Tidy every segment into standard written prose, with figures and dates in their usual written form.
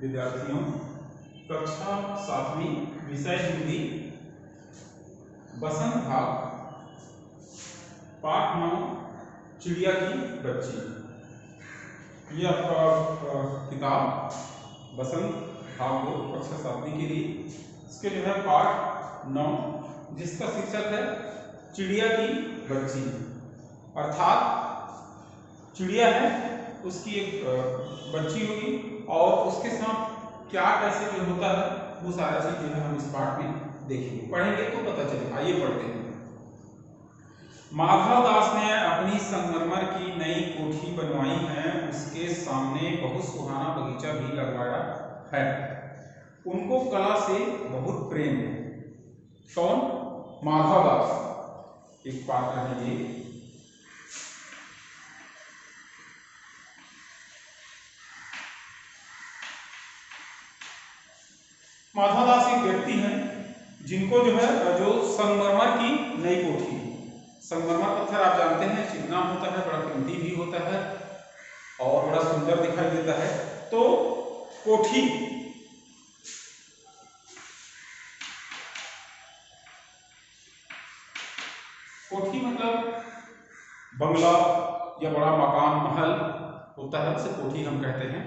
विद्यार्थियों, कक्षा 7वीं, विषय हिंदी, बसंत भाग, पाठ 9, चिड़िया की बच्ची। ये आपका किताब बसंत भाग 2, कक्षा 7वीं के लिए। इसके जो है पाठ 9, जिसका शीर्षक है चिड़िया की बच्ची। अर्थात चिड़िया है, उसकी एक बच्ची होगी और उसके साथ क्या कैसे जो होता है वो सारा चीज जो है हम इस पाठ में देखेंगे, पढ़ेंगे तो पता चलेगा। आइए पढ़ते हैं। माधव दास ने अपनी संगमरमर की नई कोठी बनवाई है, उसके सामने बहुत सुहाना बगीचा भी लगवाया है। उनको कला से बहुत प्रेम है। कौन? माधव दास एक पात्र है ये। माधव दास एक व्यक्ति हैं जिनको जो है जो संगमरमर की नई कोठी, संगमरमर पत्थर आप जानते हैं चिकना होता है, बड़ा कीमती भी होता है और बड़ा सुंदर दिखाई देता है। तो कोठी, कोठी मतलब बंगला या बड़ा मकान महल होता है, उसे कोठी हम कहते हैं।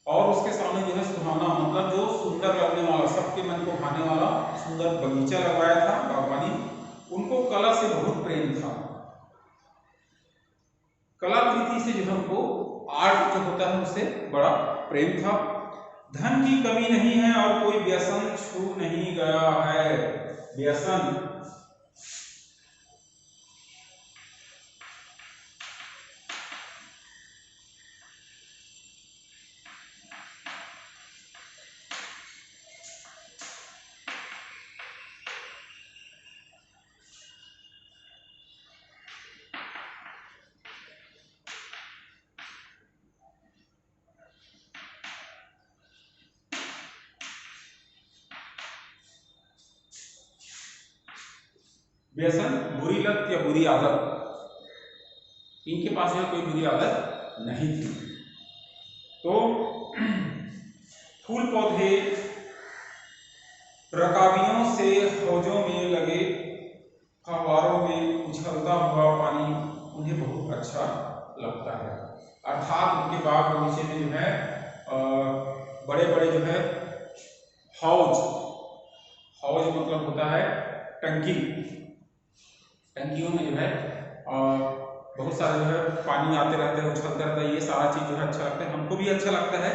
और उसके सामने जो है सुहाना मतलब जो सुंदर लगने वाला, सबके मन को भाने वाला सुंदर बगीचा लगवाया था, बागवानी। उनको कला से बहुत प्रेम था। कलाकृति से जो हमको आर्ट जो होता है उससे बड़ा प्रेम था। धन की कमी नहीं है और कोई व्यसन छू नहीं गया है। व्यसन, व्यसन बुरी लत या बुरी आदत, इनके पास में कोई बुरी आदत नहीं थी। तो फूल पौधे, रकाबियों से हौजों में लगे फव्वारों में उछलता हुआ पानी उन्हें बहुत अच्छा लगता है। अर्थात उनके बाग बगीचे में जो है बड़े बड़े जो है हौज, हौज मतलब होता है टंकी, टंकियों में जो है बहुत सारे जो है पानी आते रहते हैं, उछलते रहता है। ये सारा चीज जो है अच्छा लगता है, हमको भी अच्छा लगता है।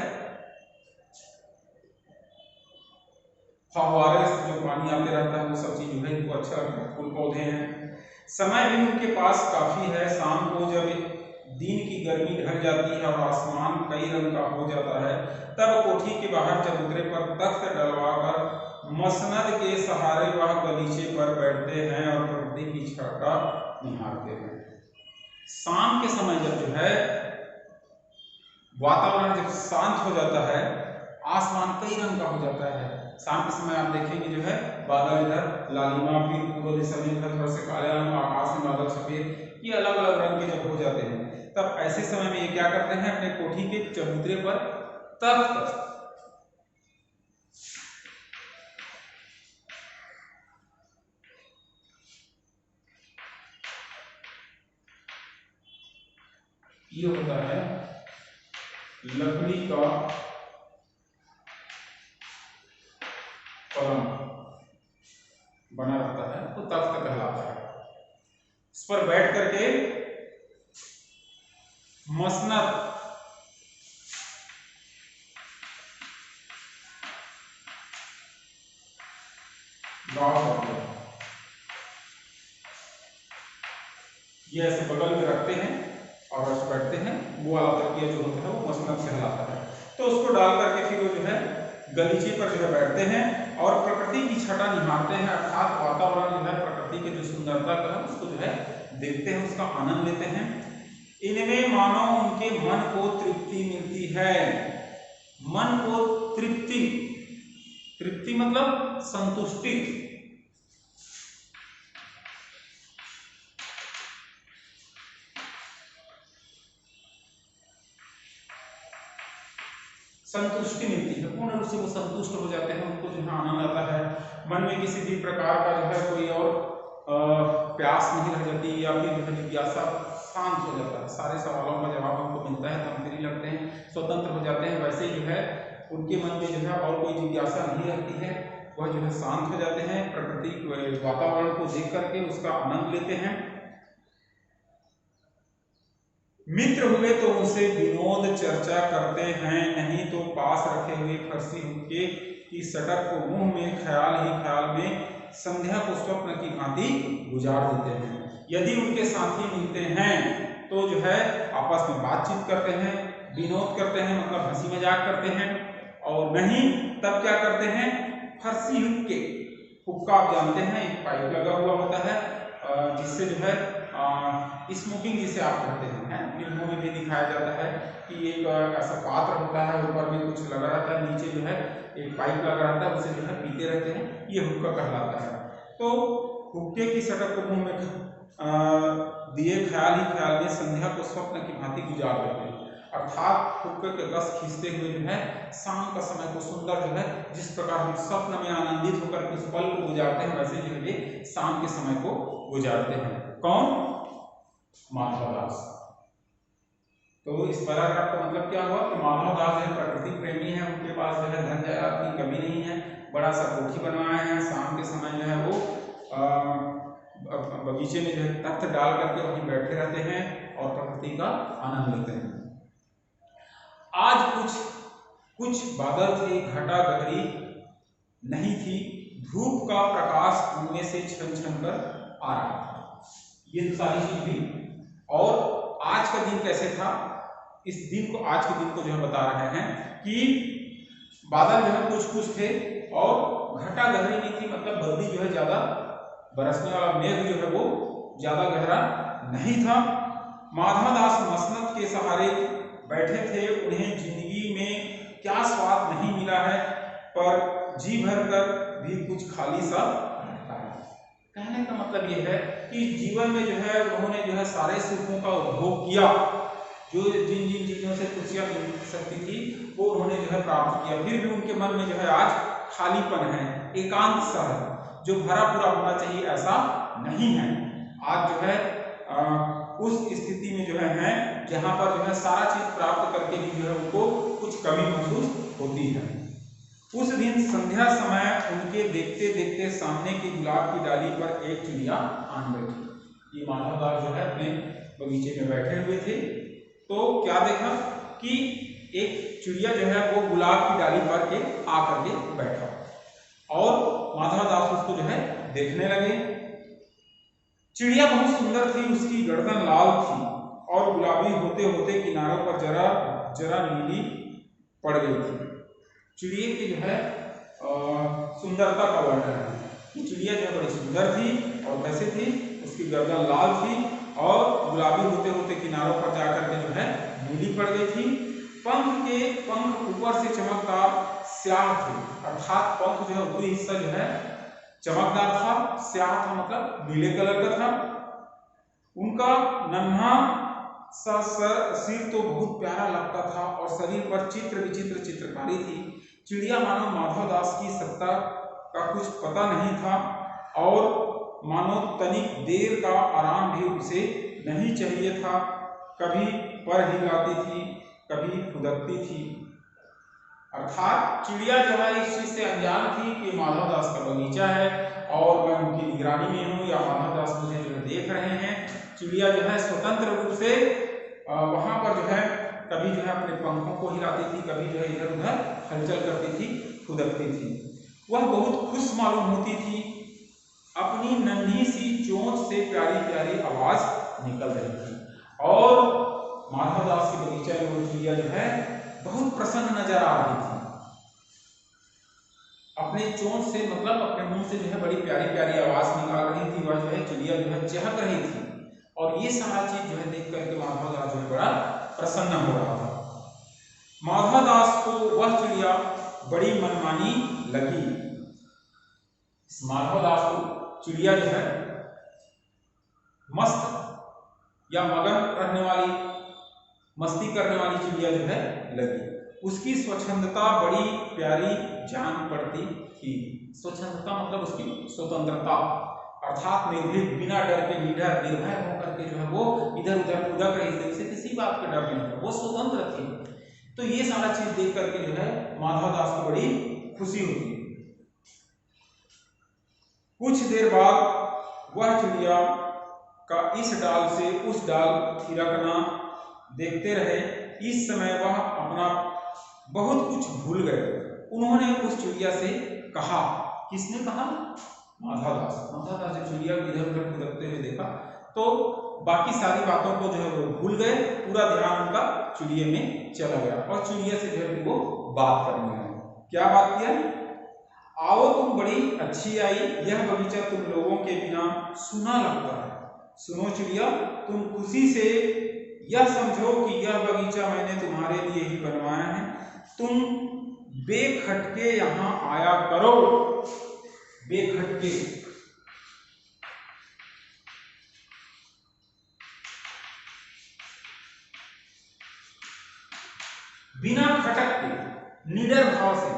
फव्वारे से जो पानी आते रहता है वो सब चीज जो है इनको अच्छा लगता है। फूल पौधे हैं। समय भी उनके पास काफी है। शाम को जब दिन की गर्मी ढल जाती है और आसमान कई रंग का हो जाता है, तब कोठी के बाहर चबूतरे पर तख्त डलवाकर मसनद के सहारे वह बगीचे पर बैठते हैं और प्रकृति की छटा निहारते हैं। शाम के समय जब जो है वातावरण जब शांत हो जाता है, आसमान कई रंग का हो जाता है। शाम के समय आप देखेंगे जो है बादल इधर लालिमा, फिर पूर्व दिशा में थोड़ा से काले रंग, आकाश में बादल सफेद, ये अलग अलग रंग के जब हो जाते हैं, तब ऐसे समय में ये क्या करते हैं, अपने कोठी के चबूतरे पर तख्त, ये होता है लकड़ी का पलंग बना रहता है, तो तख्त कहलाता है। इस पर बैठ करके मसनद, ये ऐसे बगल में रखते हैं और ऐसे बैठते हैं। वो वाला तकिया जो होता है वो मसनद कहलाता है। तो उसको डाल करके फिर वो जो है गलीचे पर जो है बैठते हैं और प्रकृति की छटा निहारते हैं। अर्थात वातावरण जो है प्रकृति के जो सुंदरता का है उसको जो है देखते हैं, उसका आनंद लेते हैं। इनमें मानो उनके मन को तृप्ति मिलती है। मन को तृप्ति, तृप्ति मतलब संतुष्टि, संतुष्टि मिलती है, पूर्ण रूप से वो संतुष्ट हो जाते हैं, उनको जो है आनंद आता है, मन में किसी भी प्रकार का जो है कोई और प्यास नहीं रह जाती, या फिर जो है जिज्ञासा शांत हो जाता है, सारे सवालों का जवाब उनको मिलता है, तो हम फ्री लगते हैं, स्वतंत्र हो जाते हैं। वैसे जो है उनके मन में जो है और कोई जिज्ञासा नहीं रहती है, वह जो है शांत हो जाते हैं, प्रकृति वातावरण को देख करके उसका आनंद लेते हैं। मित्र हुए तो उनसे विनोद चर्चा करते हैं, नहीं तो पास रखे हुए फरसी हुक्के की सटक को मुंह में ख्याल ही ख्याल में संध्या को स्वप्न की भांति गुजार देते हैं। यदि उनके साथी मिलते हैं तो जो है आपस में बातचीत करते हैं, विनोद करते हैं, मतलब हंसी मजाक करते हैं, और नहीं तब क्या करते हैं, फरसी हुक्के, हुक्का आप जानते हैं एक पाइप लगा हुआ होता है जिससे जो है स्मोकिंग जिसे आप कहते हैं, फिल्मों में भी दिखाया जाता है कि एक ऐसा पात्र होता है, ऊपर में कुछ लगा रहता है, नीचे जो है एक पाइप लगा रहता है, उसे जो है पीते रहते हैं, ये हुक्का कहलाता है। तो हुक्के की सटक को मुंह में दिए ख्याल ही ख्याल में संध्या को स्वप्न की भांति गुजार देते हैं, अर्थात हुक्के के रस खींचते हुए जो है शाम का समय को सुंदर जो है जिस प्रकार हम स्वप्न में आनंदित होकर उस पल को गुजारते हैं, वैसे जो है शाम के समय को गुजारते हैं। कौन? माधवदास। तो इस पैराग्राफ का मतलब क्या हुआ कि माधवदास जो है प्रकृति प्रेमी है, उनके पास जो है धन जायदाद की कमी नहीं है, बड़ा सा कोठी बनवाए हैं, शाम के समय जो है वो बगीचे में जो है तख्त डाल करके वहीं बैठे रहते हैं और प्रकृति का आनंद लेते हैं। आज कुछ बादल थे, घटा गहरी नहीं थी, धूप का प्रकाश उनमें से छन छन कर आ रहा था। ये तो सारी चीज हुई। और आज का दिन कैसे था, इस दिन को, आज के दिन को जो है बता रहे हैं कि बादल जो है कुछ थे और घटा गहरी नहीं थी, मतलब बदली जो है ज्यादा बरसने वाला मेघ जो है वो ज्यादा गहरा नहीं था। माधवदास मसनद के सहारे बैठे थे, उन्हें जिंदगी में क्या स्वाद नहीं मिला है, पर जी भर कर भी कुछ खाली सा लगता है। कहने का मतलब यह है कि जीवन में जो है उन्होंने जो है सारे सुखों का उपभोग किया, जो जिन जिन चीजों से खुशियां मिल सकती थी वो उन्होंने जो है प्राप्त किया, फिर भी उनके मन में जो है आज खालीपन है, एकांत सा है, जो भरा पूरा होना चाहिए ऐसा नहीं है। आज जो है उस स्थिति में जो है जहां पर जो है सारा चीज प्राप्त करके भी जो है उनको कुछ कमी महसूस होती है। उस दिन संध्या समय उनके देखते देखते सामने की गुलाब की डाली पर एक चिड़िया आन बैठी। ये माधवदास जो है अपने बगीचे में बैठे हुए थे, तो क्या देखा कि एक चिड़िया जो है वो गुलाब की डाली पर के आकर के बैठा और माधवदास उसको जो है देखने लगे। चिड़िया बहुत सुंदर थी, उसकी गर्दन लाल थी और गुलाबी होते होते किनारों पर जरा जरा नीली पड़ गई थी। चिड़िया की जो है सुंदरता का वर्णन है कि चिड़िया जो है बड़ी सुंदर थी और कैसे थी, उसकी गर्दन लाल थी और गुलाबी होते होते किनारों पर जाकर के जो है नीली पड़ गई थी। पंख ऊपर से चमकदार स्याह थे, अर्थात पंख जो है ऊपरी हिस्सा जो है चमकदार था, स्याह था मतलब नीले कलर का था। उनका नन्हा सा सिर तो बहुत प्यारा लगता था और शरीर पर चित्र विचित्र चित्रकारी थी। चिड़िया मानो माधवदास की सत्ता का कुछ पता नहीं था और मानो तनिक देर का आराम भी उसे नहीं चाहिए था। कभी पर हिलाती थी, कभी फुदकती थी। अर्थात चिड़िया जो है इस चीज से अनजान थी कि माधवदास का बगीचा है और मैं उनकी निगरानी में हूँ या माधवदास मुझे जो है देख रहे हैं। चिड़िया जो है स्वतंत्र रूप से वहां पर जो है कभी जो है अपने पंखों को हिलाती थी, कभी जो है इधर उधर हलचल करती थी, फुदकती थी। वह बहुत खुश मालूम होती थी, अपनी नन्ही सी चोंच से प्यारी प्यारी आवाज निकल रही थी और माधवदास के बगीचे में वो चिड़िया जो है बहुत प्रसन्न नजर आ रही थी। अपने चोंच से मतलब अपने मुंह से जो है बड़ी प्यारी प्यारी आवाज निकाल रही थी। वह जो है चिड़िया जो है चहक रही थी और ये सारा चीज जो है देख करके माधवदास जो है बड़ा प्रसन्न हो रहा था। माधवदास को वह चिड़िया बड़ी मनमानी लगी। माधवदास को चिड़िया जो है मस्त या मगन रहने वाली, मस्ती करने वाली चिड़िया जो है लगी। उसकी स्वच्छंदता बड़ी प्यारी जान पड़ती थी। स्वच्छंदता मतलब उसकी स्वतंत्रता, अर्थात निर्भीक, बिना डर के, निडर, निर्भय होकर के जो है वो इधर उधर उधर रही थी, उसे किसी बात का डर नहीं था, वो स्वतंत्र थी। तो ये सारा चीज देख करके जो है माधवदास को बड़ी खुशी होती। कुछ देर बाद वह चिड़िया का इस डाल से उस डाल थिरकना देखते रहे। इस समय वह अपना बहुत कुछ भूल गए। उन्होंने उस चिड़िया से कहा, किसने कहा? माधवदास। माधवदास जब चिड़िया को इधर उधर फुदकते हुए देखा तो बाकी सारी बातों को जो है वो भूल गए, पूरा ध्यान उनका चिड़िया में चला गया और चिड़िया से जो है वो बात करने लगे। क्या बात किया? आओ तुम बड़ी अच्छी आई, यह बगीचा तुम लोगों के बिना सूना लगता है। सुनो चिड़िया, तुम खुशी से यह समझो कि यह बगीचा मैंने तुम्हारे लिए ही बनवाया है। तुम बेखटके यहाँ आया करो, बेखटके। बिना खटक के, निडर भाव से,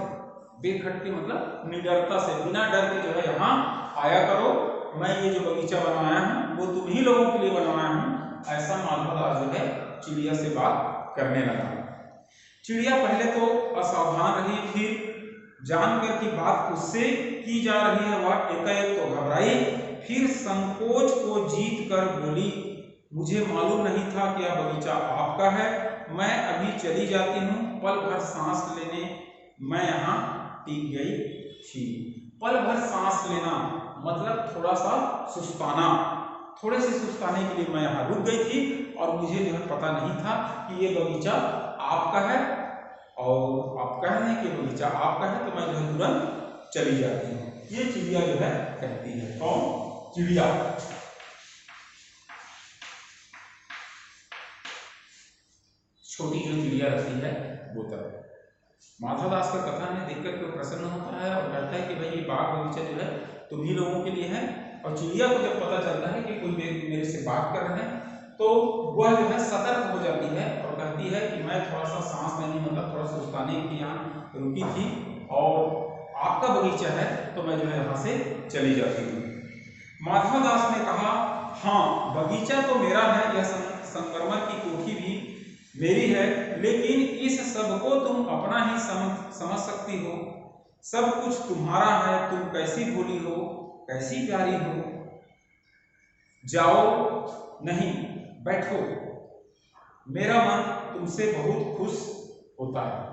बेखटके मतलब निडरता से, बिना डर के जो है यहाँ आया करो। मैं ये जो बगीचा बनवाया हूँ वो तुम ही लोगों के लिए बनवाया हूँ। ऐसा माधवदास जो है चिड़िया से बात करने लगा। चिड़िया पहले तो असावधान रही, फिर जानकर की बात उससे की जा रही है वह एकाएक तो घबराई, फिर संकोच को जीत कर बोली, मुझे मालूम नहीं था कि यह बगीचा आपका है। मैं अभी चली जाती हूँ, पल भर सांस लेने मैं यहाँ टिक गई थी। पल भर सांस लेना मतलब थोड़ा सा सुस्ताना, थोड़े से सुस्ताने के लिए मैं यहाँ रुक गई थी और मुझे जो है पता नहीं था कि ये बगीचा आपका है, और आप कह रहे हैं कि बगीचा आपका है तो मैं जो है तुरंत चली जाती हूँ। ये चिड़िया जो है कहती है। कौन? चिड़िया। छोटी जो चिड़िया रहती है वो तब माधवदास का कथा में देखकर के प्रसन्न होता है और कहता है कि भाई ये बाग बगीचा जो है तुम ही लोगों के लिए है। और चिड़िया को जब पता चलता है कि कोई मेरे से बात कर रहे हैं तो वह जो है सतर्क हो जाती है और कहती है कि मैं थोड़ा सा सांस लेने मतलब थोड़ा सा सुस्ताने के लिए यहाँ रुकी थी और आपका बगीचा है तो मैं जो है यहाँ से चली जाती हूँ। माधवदास ने कहा, हाँ बगीचा तो मेरा है, यह संगमरमर की कोठी भी मेरी है, लेकिन इस सब को तुम अपना ही समझ सकती हो। सब कुछ तुम्हारा है, तुम कैसी भोली हो, कैसी प्यारी हो। जाओ, नहीं बैठो, मेरा मन तुमसे बहुत खुश होता है।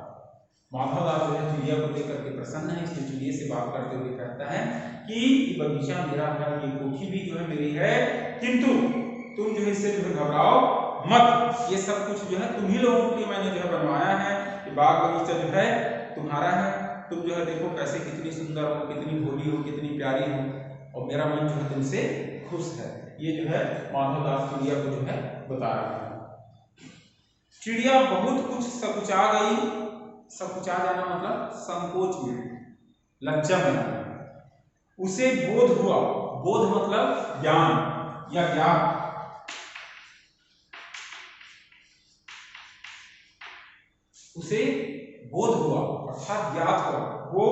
माधवदास जो है चिड़िया को देख करके प्रसन्न है, इसलिए चिड़िया से बात करते हुए कहता है कि ये बगीचा मेरा है, ये कोठी भी जो है मेरी है, किंतु तुम जो है इससे जो है घबराओ मत। ये सब कुछ जो है तुम ही लोगों के लिए मैंने जो है बनवाया है। ये बाग बगीचा जो है तुम्हारा है। तुम जो है देखो कैसे कितनी सुंदर हो, कितनी भोली हो, कितनी प्यारी हो, और मेरा मन जो है तुमसे खुश है। ये जो है माधवदास चिड़िया को जो है बता रहे हैं। चिड़िया बहुत कुछ सकुचा गई। सकुचा जाना मतलब संकोच में, लज्जा में। उसे बोध हुआ, बोध मतलब ज्ञान या ज्ञान। उसे बोध हुआ अर्थात ज्ञात हुआ, वो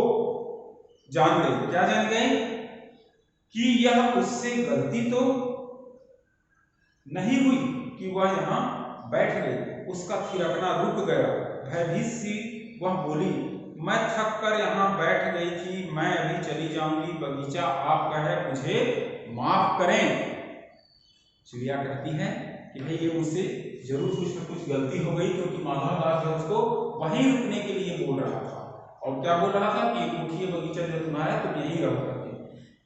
जान गई। क्या जान गई? कि यह उससे गलती तो नहीं हुई कि वह यहाँ बैठ गई। उसका थिरकना रुक गया। भयभीत सी वह बोली, मैं थक कर यहाँ बैठ गई थी, मैं अभी चली जाऊंगी, बगीचा आपका है, मुझे माफ करें। चिड़िया कहती है कि भाई ये मुझसे जरूर कुछ न कुछ गलती हो गई, क्योंकि माधवदास जो उसको वहीं रुकने के लिए बोल रहा था। और क्या बोल रहा था कि कोठी बगीचा जो तुम्हारा है तुम यहीं रहो करके।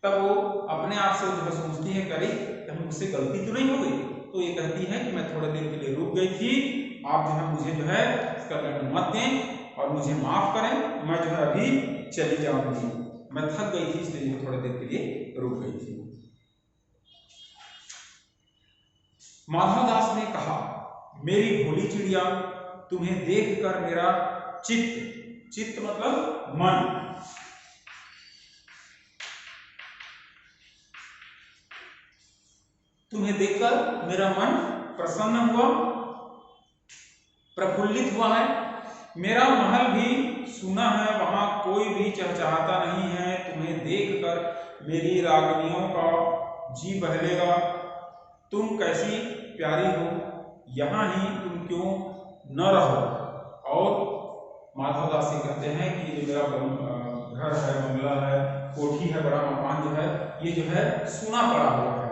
तब वो अपने आप से जो सोचती है करी कि मुझसे गलती तो नहीं हो गई। तो ये कहती है कि मैं थोड़ी देर के लिए रुक गई थी, आप जो है मुझे जो है इसका दंड मत दें और मुझे माफ करें, मैं जो है अभी चली जाऊंगी, मैं थक गई थी इसलिए थोड़ी देर के लिए रुक गई थी। माधवदास ने कहा, मेरी भोली चिड़िया, तुम्हें देखकर मेरा चित्त मतलब मन, तुम्हें देखकर मेरा मन प्रसन्न हुआ, प्रफुल्लित हुआ है। मेरा महल भी सुना है, वहां कोई भी चहचहाता नहीं है। तुम्हें देखकर मेरी रागनियों का जी बहलेगा। तुम कैसी प्यारी हो, यहाँ ही तुम क्यों न रहो। और माधवदास जी कहते हैं कि ये मेरा घर है, बंगला है, कोठी है, बड़ा मकान जो है ये जो है सुना पड़ा हुआ है,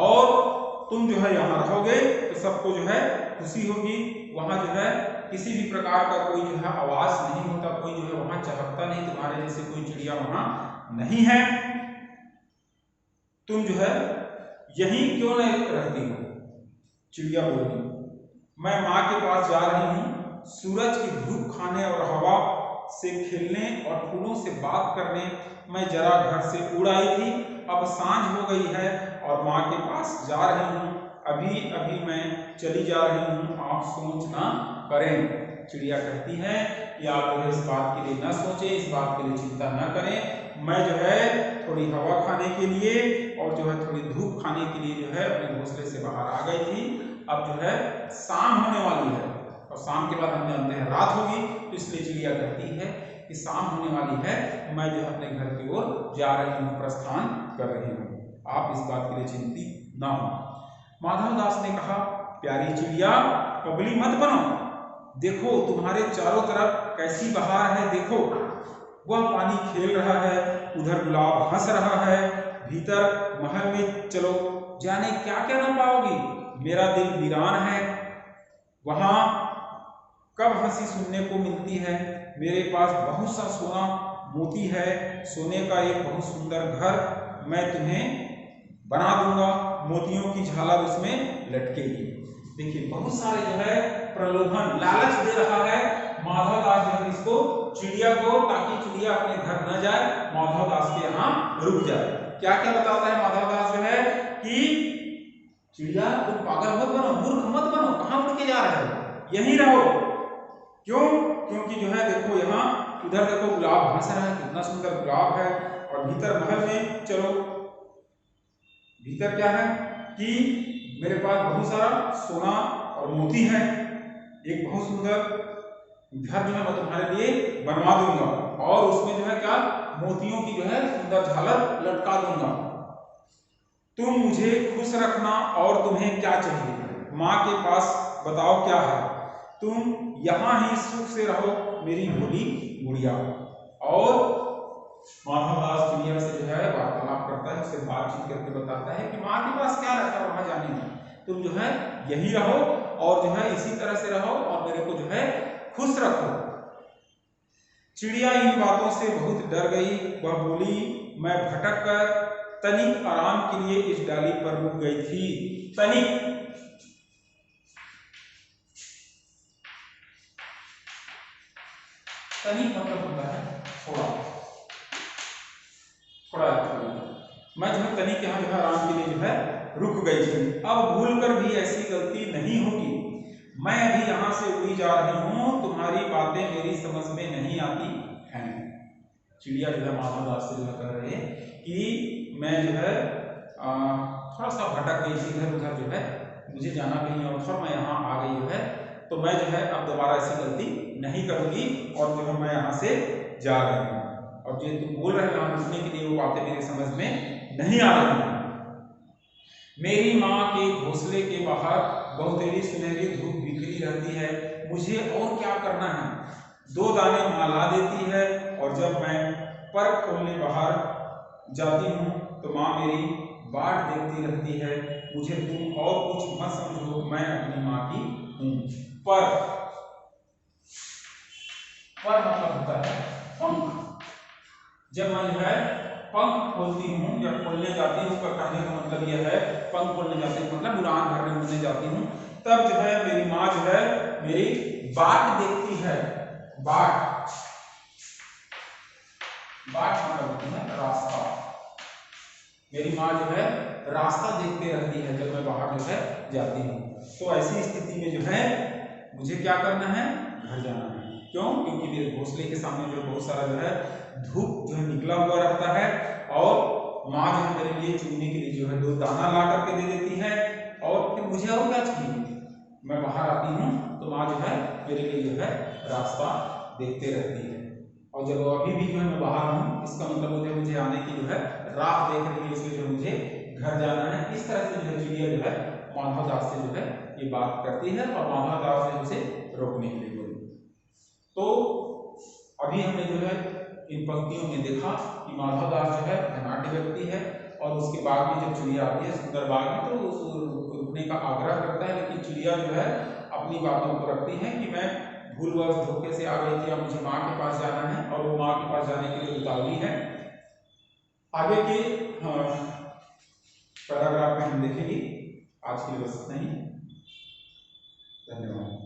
और तुम जो है यहाँ रहोगे तो सबको जो है खुशी होगी। वहाँ जो है किसी भी प्रकार का कोई जो है आवाज नहीं होता, कोई जो है वहाँ चहकता नहीं, तुम्हारे जैसे कोई चिड़िया वहाँ नहीं है। तुम जो है यहीं क्यों नहीं रहती हो। चिड़िया बोली, मैं माँ के पास जा रही हूँ, सूरज की धूप खाने और हवा से खेलने और फूलों से बात करने मैं जरा घर से उड़ आई थी। अब सांझ हो गई है और माँ के पास जा रही हूँ। अभी अभी मैं चली जा रही हूँ, आप सोच ना करें। चिड़िया कहती है कि आप जो है इस बात के लिए न सोचें, इस बात के लिए चिंता न करें। मैं जो है थोड़ी हवा खाने के लिए और जो है थोड़ी धूप खाने के लिए जो है अपने घोंसले से बाहर आ गई थी। अब जो है शाम होने वाली है और शाम के बाद हम जानते हैं रात होगी, तो इसलिए चिड़िया कहती है कि शाम होने वाली है, मैं जो है अपने घर की ओर जा रही हूँ, प्रस्थान कर रही हूँ, आप इस बात के लिए चिंतित ना हो। माधवदास ने कहा, प्यारी चिड़िया कबली मत बनो, देखो तुम्हारे चारों तरफ कैसी बहार है, देखो वह पानी खेल रहा है, उधर गुलाब हंस रहा है, भीतर महल में चलो, जाने क्या क्या न पाओगी। मेरा दिल वीरान है, वहां कब हंसी सुनने को मिलती है। मेरे पास बहुत सा सोना मोती है, सोने का एक बहुत सुंदर घर मैं तुम्हें बना दूंगा, मोतियों की झालर उसमें लटकेगी। देखिए बहुत सारे जो है प्रलोभन, लालच दे रहा है माधवदास जो है इसको, चिड़िया को, ताकि चिड़िया अपने घर न जाए, माधवदास के यहाँ रुक जाए। क्या क्या बताता है माधवदास जो है कि चिड़िया तुम पागल मत बनो, मूर्ख मत बनो, कहाँ उड़ के जा रहे हो, यहीं रहो। क्यों? क्योंकि जो है देखो यहाँ उधर देखो गुलाब हंस रहा है, कितना सुंदर गुलाब है, और भीतर महल में चलो, भीतर क्या है कि मेरे पास बहुत सारा सोना और मोती है, एक बहुत सुंदर घर जो है मैं तुम्हारे लिए बनवा दूंगा, और उसमें जो है क्या मोतियों की जो है सुंदर झालर लटका दूंगा। तुम मुझे खुश रखना, और तुम्हें क्या चाहिए, माँ के पास बताओ क्या है, तुम यहाँ ही सुख से रहो मेरी भोली गुड़िया। और माधवदास चिड़िया से जो है वार्तालाप करता है, उससे बातचीत करके बताता है कि माँ के पास क्या रखा है वहां जाने में, तुम जो है यही रहो और जो है इसी तरह से रहो और मेरे को जो है खुश रखो। चिड़िया इन बातों से बहुत डर गई, वह बोली, मैं भटक कर तनिक आराम के लिए इस डाली पर रुक गई थी। तनिक तनिक मतलब होता है थोड़ा थोड़ा, मैं जो है तनिक यहाँ जो है आराम के लिए जो है रुक गई थी। अब भूल कर भी ऐसी गलती नहीं होगी, मैं अभी यहाँ से उड़ी जा रही हूँ, तुम्हारी बातें मेरी समझ में नहीं आती हैं। चिड़िया जो है माधवदास से जो है कह रहे हैं कि मैं जो है थोड़ा सा भटक गई थी, इधर उधर जो है मुझे जाना कहीं और था, मैं यहाँ आ गई जो है, तो मैं जो है अब दोबारा ऐसी गलती नहीं करूंगी और जो है मैं यहाँ से जा रही हूँ, और जो तुम बोल रहे हो यहाँ रुकने के लिए वो बातें मेरी समझ में नहीं आ रही हैं। मेरी माँ के घोंसले के बाहर बहुतेरी सुनहरी धूप बिखरी रहती है, मुझे और क्या करना है। 2 दाने माँ ला देती है और जब मैं पर खोलने बाहर जाती हूँ तो माँ मेरी बाट देखती रहती है। मुझे तुम और कुछ मत समझो, मैं अपनी माँ की हूँ। पर मतलब होता है पंख। जब मैं जो है पंख खोलती हूँ या खोलने जाती हूँ, कहने का मतलब यह है पंख खोलने जाती हूँ मतलब उड़ान भरने उड़ने जाती हूँ, तब जो है मेरी माँ जो है मेरी बाट देखती है। बाट मतलब होती है रास्ता, मेरी माँ जो है रास्ता देखते रहती है जब मैं बाहर जो है जाती हूँ। तो ऐसी स्थिति में जो है मुझे क्या करना है, घर जाना है। क्यों? क्योंकि मेरे घोंसले के सामने जो बहुत सारा जो है धूप जो है निकला हुआ रहता है, और माँ जो है मेरे लिए चुनने के लिए जो है 2 दाना ला करके दे देती है, और फिर मुझे और क्या चाहिए, मैं बाहर आती हूँ तो माँ जो है मेरे लिए जो है रास्ता देखते रहती है। और जब अभी भी जो है मैं बाहर हूँ, इसका मतलब मुझे आने की जो है राह देख रही है, उसमें जो मुझे घर जाना है। इस तरह से जो है चिड़िया जो है माधव दास से जो है ये बात करती है और माधव दास ने उसे रोकने के लिए बोली। तो अभी हमने जो है इन पंक्तियों में देखा कि माधव दास जो है धनाढ्य व्यक्ति है और उसके बाग में जब चिड़िया आती है सुंदर बाग में, तो उस रुकने का आग्रह करता है, लेकिन चिड़िया जो है अपनी बातों को रखती है कि मैं भूलवश धोखे से आ गई थी, अब मुझे माँ के पास जाना है, और वो माँ के पास जाने के लिए उतावली है। आगे के पैराग्राफ में हम देखेंगे। आज के लिए बस इतना ही। धन्यवाद।